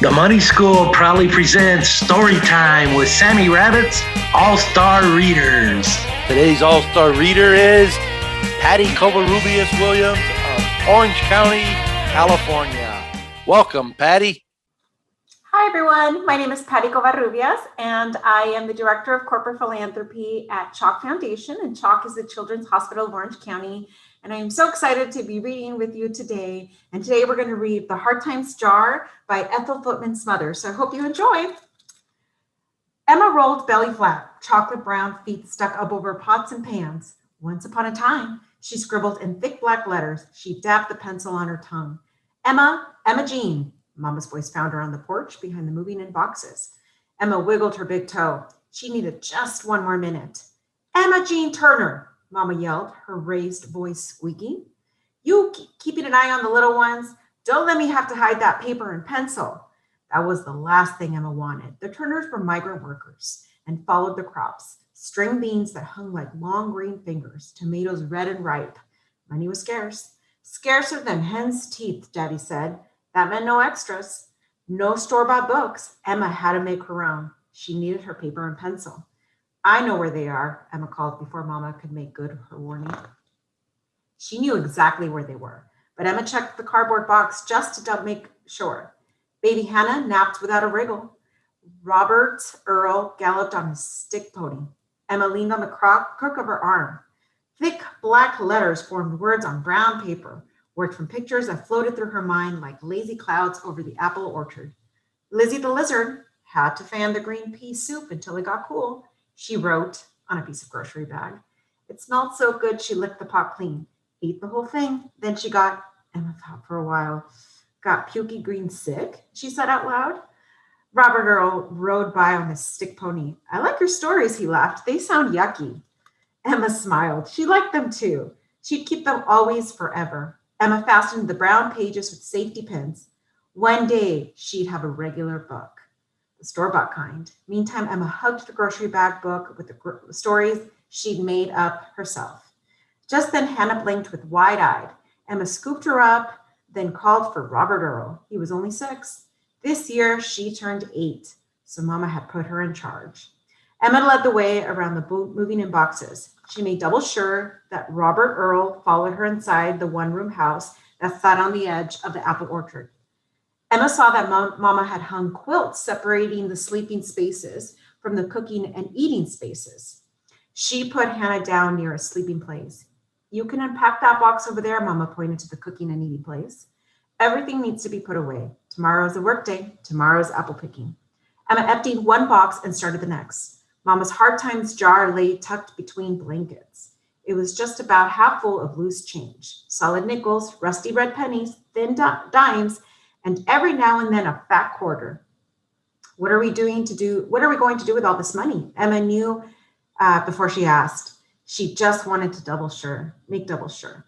The Money School proudly presents Story Time with Sammy Rabbit's All-Star Readers. Today's All-Star Reader is Patty Covarrubias Williams of Orange County, California. Welcome, Patty. Hi, everyone. My name is Patty Covarrubias, and I am the Director of Corporate Philanthropy at CHOC Foundation, and CHOC is the Children's Hospital of Orange County. And I am so excited to be reading with you today. And today we're going to read The Hard Times Jar by Ethel Footman Smothers. So I hope you enjoy. Emma rolled belly flat, chocolate brown feet stuck up over pots and pans. Once upon a time, she scribbled in thick black letters. She dabbed the pencil on her tongue. Emma Jean. Mama's voice found her on the porch behind the moving in boxes. Emma wiggled her big toe. She needed just one more minute. Emma Jean Turner, Mama yelled, her raised voice squeaking. You keeping an eye on the little ones? Don't let me have to hide that paper and pencil. That was the last thing Emma wanted. The Turners were migrant workers and followed the crops. String beans that hung like long green fingers, tomatoes red and ripe. Money was scarce. Scarcer than hen's teeth, Daddy said. That meant no extras. No store-bought books. Emma had to make her own. She needed her paper and pencil. I know where they are, Emma called before Mama could make good her warning. She knew exactly where they were, but Emma checked the cardboard box just to make sure. Baby Hannah napped without a wriggle. Robert Earl galloped on his stick pony. Emma leaned on the crook of her arm. Thick black letters formed words on brown paper, words from pictures that floated through her mind like lazy clouds over the apple orchard. Lizzie the lizard had to fan the green pea soup until it got cool, she wrote on a piece of grocery bag. It smelled so good she licked the pot clean, ate the whole thing. Then she got, Emma thought for a while, got pukey green sick, she said out loud. Robert Earl rode by on his stick pony. I like your stories, he laughed. They sound yucky. Emma smiled. She liked them too. She'd keep them always forever. Emma fastened the brown pages with safety pins. One day, she'd have a regular book, the store-bought kind. Meantime, Emma hugged the grocery bag book with the stories she'd made up herself. Just then, Hannah blinked with wide-eyed. Emma scooped her up, then called for Robert Earl. He was only 6. This year, she turned 8, so Mama had put her in charge. Emma led the way around the moving in boxes. She made double sure that Robert Earl followed her inside the one-room house that sat on the edge of the apple orchard. Emma saw that Mama had hung quilts separating the sleeping spaces from the cooking and eating spaces. She put Hannah down near a sleeping place. You can unpack that box over there, Mama pointed to the cooking and eating place. Everything needs to be put away. Tomorrow's a work day. Tomorrow's apple picking. Emma emptied one box and started the next. Mama's Hard Times jar lay tucked between blankets. It was just about half full of loose change, solid nickels, rusty red pennies, thin dimes, and every now and then a fat quarter. What are we going to do with all this money? Emma knew before she asked. She just wanted to make double sure.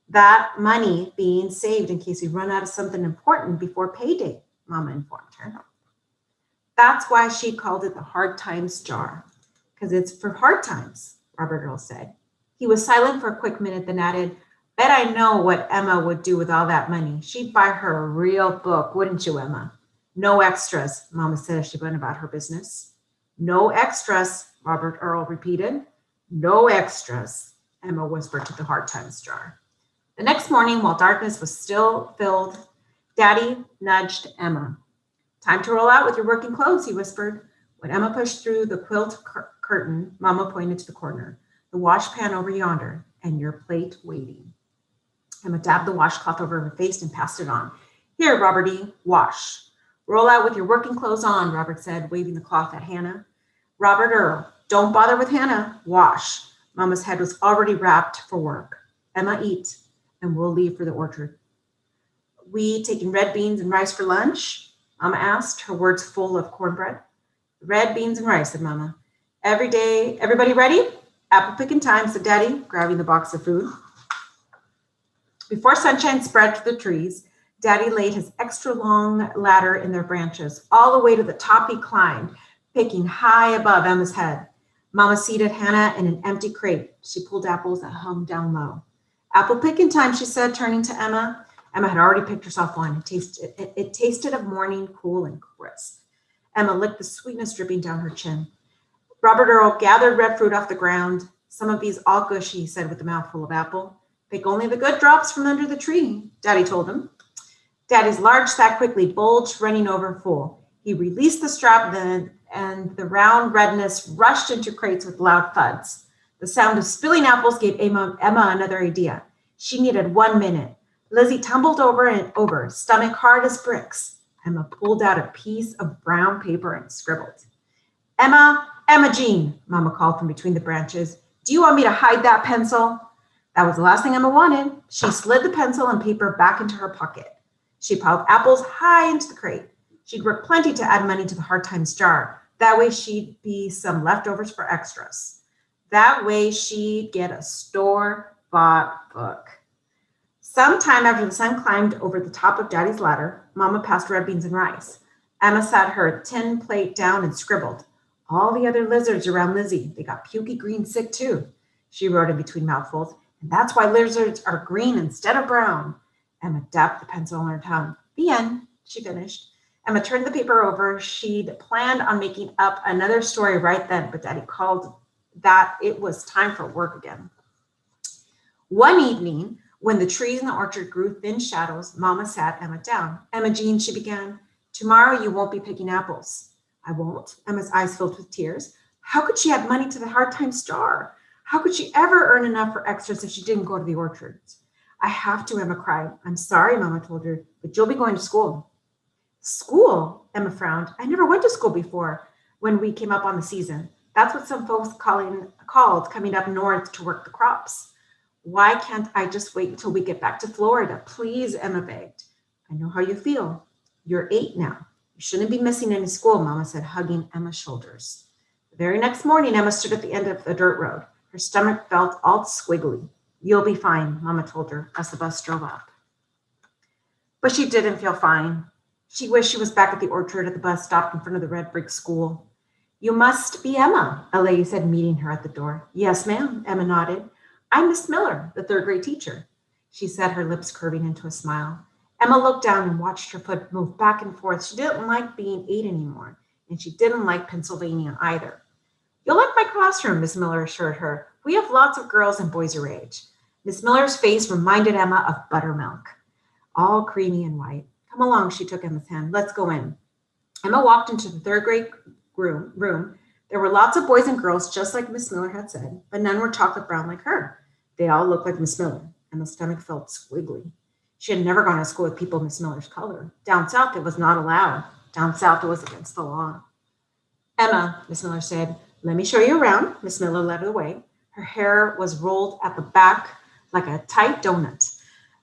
That money being saved in case we run out of something important before payday, Mama informed her. That's why she called it the Hard Times jar, because it's for hard times, Robert Earl said. He was silent for a quick minute, then added, Bet I know what Emma would do with all that money. She'd buy her a real book, wouldn't you, Emma? No extras, Mama said as she went about her business. No extras, Robert Earl repeated. No extras, Emma whispered to the Hard Times jar. The next morning, while darkness was still filled, Daddy nudged Emma. Time to roll out with your working clothes, he whispered. When Emma pushed through the quilt curtain, Mama pointed to the corner. The wash pan over yonder, and your plate waiting. Emma dabbed the washcloth over her face and passed it on. Here, Robertie, wash. Roll out with your working clothes on, Robert said, waving the cloth at Hannah. Robert Earl, don't bother with Hannah. Wash. Mama's head was already wrapped for work. Emma, eat, and we'll leave for the orchard. We taking red beans and rice for lunch? Mama asked, her words full of cornbread. Red beans and rice, said Mama. Every day, everybody ready? Apple picking time, said Daddy, grabbing the box of food. Before sunshine spread to the trees, Daddy laid his extra long ladder in their branches, all the way to the top he climbed, picking high above Emma's head. Mama seated Hannah in an empty crate. She pulled apples that hung down low. Apple picking time, she said, turning to Emma. Emma had already picked herself one. It tasted of morning, cool and crisp. Emma licked the sweetness dripping down her chin. Robert Earl gathered red fruit off the ground. Some of these all gushy, he said with a mouthful of apple. Pick only the good drops from under the tree, Daddy told him. Daddy's large sack quickly bulged, running over full. He released the strap then, and the round redness rushed into crates with loud thuds. The sound of spilling apples gave Emma another idea. She needed 1 minute. Lizzie tumbled over and over, stomach hard as bricks. Emma pulled out a piece of brown paper and scribbled. Emma Jean, Mama called from between the branches. Do you want me to hide that pencil? That was the last thing Emma wanted. She slid the pencil and paper back into her pocket. She piled apples high into the crate. She'd work plenty to add money to the hard times jar. That way she'd be some leftovers for extras. That way she'd get a store-bought book. Sometime after the sun climbed over the top of Daddy's ladder, Mama passed red beans and rice. Emma sat her tin plate down and scribbled. All the other lizards around Lizzie, they got pukey green sick too, she wrote in between mouthfuls. And that's why lizards are green instead of brown. Emma dabbed the pencil on her tongue. The end, she finished. Emma turned the paper over. She'd planned on making up another story right then, but Daddy called that it was time for work again. One evening, when the trees in the orchard grew thin shadows, Mama sat Emma down. Emma Jean, she began, tomorrow you won't be picking apples. I won't. Emma's eyes filled with tears. How could she add money to the hard times jar? How could she ever earn enough for extras if she didn't go to the orchards? I have to, Emma cried. I'm sorry, Mama told her, but you'll be going to school. School? Emma frowned. I never went to school before when we came up on the season. That's what some folks called coming up north to work the crops. Why can't I just wait until we get back to Florida? Please, Emma begged. I know how you feel. You're 8 now. You shouldn't be missing any school, Mama said, hugging Emma's shoulders. The very next morning, Emma stood at the end of the dirt road. Her stomach felt all squiggly. You'll be fine, Mama told her as the bus drove up. But she didn't feel fine. She wished she was back at the orchard at the bus stop in front of the red brick school. You must be Emma, a lady said, meeting her at the door. Yes, ma'am, Emma nodded. I'm Miss Miller, the 3rd grade teacher, she said, her lips curving into a smile. Emma looked down and watched her foot move back and forth. She didn't like being 8 anymore, and she didn't like Pennsylvania either. You'll like my classroom, Miss Miller assured her. We have lots of girls and boys your age. Miss Miller's face reminded Emma of buttermilk, all creamy and white. Come along, she took Emma's hand. Let's go in. Emma walked into the 3rd grade room. There were lots of boys and girls, just like Miss Miller had said, but none were chocolate brown like her. They all looked like Miss Miller. Emma's stomach felt squiggly. She had never gone to school with people Miss Miller's color. Down south, it was not allowed. Down south, it was against the law. Emma, Miss Miller said, let me show you around. Miss Miller led the way. Her hair was rolled at the back like a tight donut.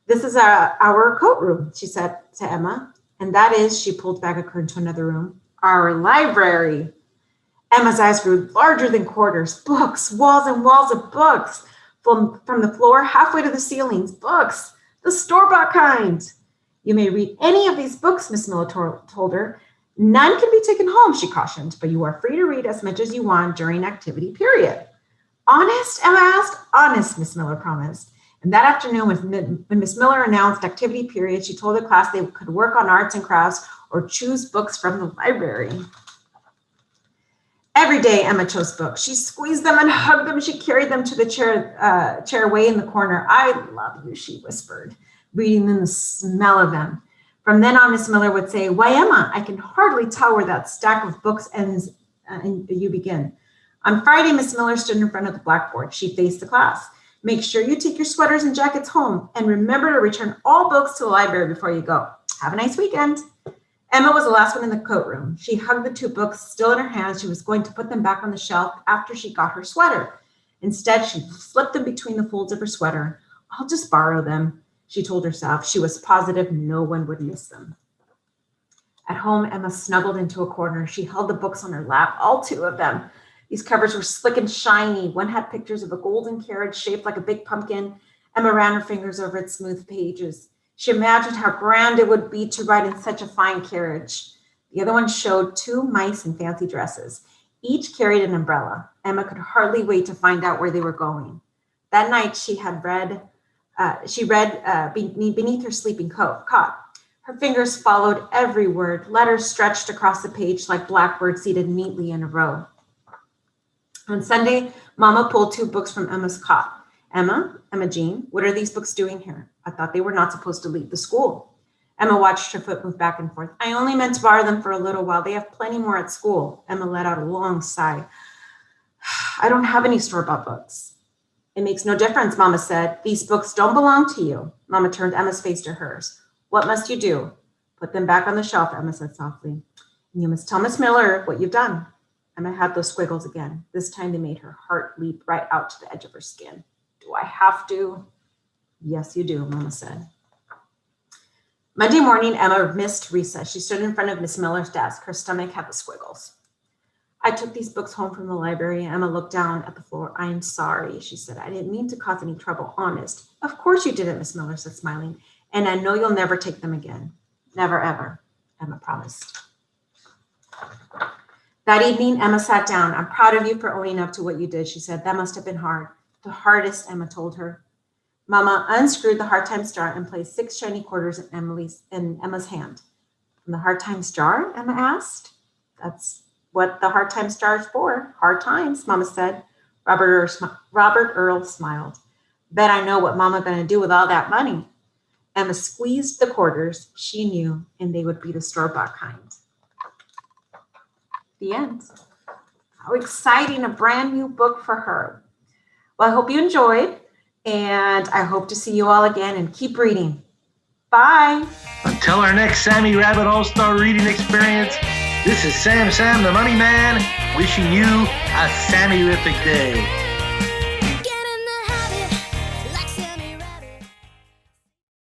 This is our coat room, she said to Emma. And that is, she pulled back a curtain to another room, our library. Emma's eyes grew larger than quarters. Books, walls and walls of books. From the floor halfway to the ceilings, books, the store-bought kind. You may read any of these books, Miss Miller told her. None can be taken home, she cautioned, but you are free to read as much as you want during activity period. Honest, Emma asked. Honest, Miss Miller promised. And that afternoon, when Miss Miller announced activity period, she told the class they could work on arts and crafts or choose books from the library. Every day, Emma chose books. She squeezed them and hugged them. She carried them to the chair way in the corner. I love you, she whispered, reading in the smell of them. From then on, Miss Miller would say, why, Emma, I can hardly tell where that stack of books ends and you begin. On Friday, Miss Miller stood in front of the blackboard. She faced the class. Make sure you take your sweaters and jackets home, and remember to return all books to the library before you go. Have a nice weekend. Emma was the last one in the coat room. She hugged the 2 books still in her hands. She was going to put them back on the shelf after she got her sweater. Instead, she slipped them between the folds of her sweater. I'll just borrow them, she told herself. She was positive no one would miss them. At home, Emma snuggled into a corner. She held the books on her lap, all 2 of them. These covers were slick and shiny. One had pictures of a golden carriage shaped like a big pumpkin. Emma ran her fingers over its smooth pages. She imagined how grand it would be to ride in such a fine carriage. The other one showed 2 mice in fancy dresses. Each carried an umbrella. Emma could hardly wait to find out where they were going. That night, she had read She read beneath her sleeping cot. Her fingers followed every word, letters stretched across the page like blackbirds seated neatly in a row. On Sunday, Mama pulled 2 books from Emma's cot. Emma Jean, what are these books doing here? I thought they were not supposed to leave the school. Emma watched her foot move back and forth. I only meant to borrow them for a little while. They have plenty more at school. Emma let out a long sigh. I don't have any store-bought books. It makes no difference, Mama said. These books don't belong to you. Mama turned Emma's face to hers. What must you do? Put them back on the shelf, Emma said softly. And you must tell Miss Miller what you've done. Emma had those squiggles again. This time they made her heart leap right out to the edge of her skin. Do I have to? Yes, you do, Mama said. Monday morning, Emma missed recess. She stood in front of Miss Miller's desk. Her stomach had the squiggles. I took these books home from the library. Emma looked down at the floor. I am sorry, she said. I didn't mean to cause any trouble, honest. Of course you didn't, Miss Miller said, smiling. And I know you'll never take them again. Never, ever, Emma promised. That evening, Emma sat down. I'm proud of you for owning up to what you did, she said. That must have been hard. The hardest, Emma told her. Mama unscrewed the Hard Times jar and placed 6 shiny quarters in Emma's hand. From the Hard Times jar? Emma asked. That's what the Hard Times jar is for. Hard times, Mama said. Robert Earl smiled. Bet I know what Mama gonna do with all that money. Emma squeezed the quarters. She knew, and they would be the store-bought kind. The end. How exciting, a brand new book for her. Well, I hope you enjoyed, and I hope to see you all again, and keep reading. Bye. Until our next Sammy Rabbit All-Star Reading Experience, this is Sam the Money Man, wishing you a Sammy-rific day.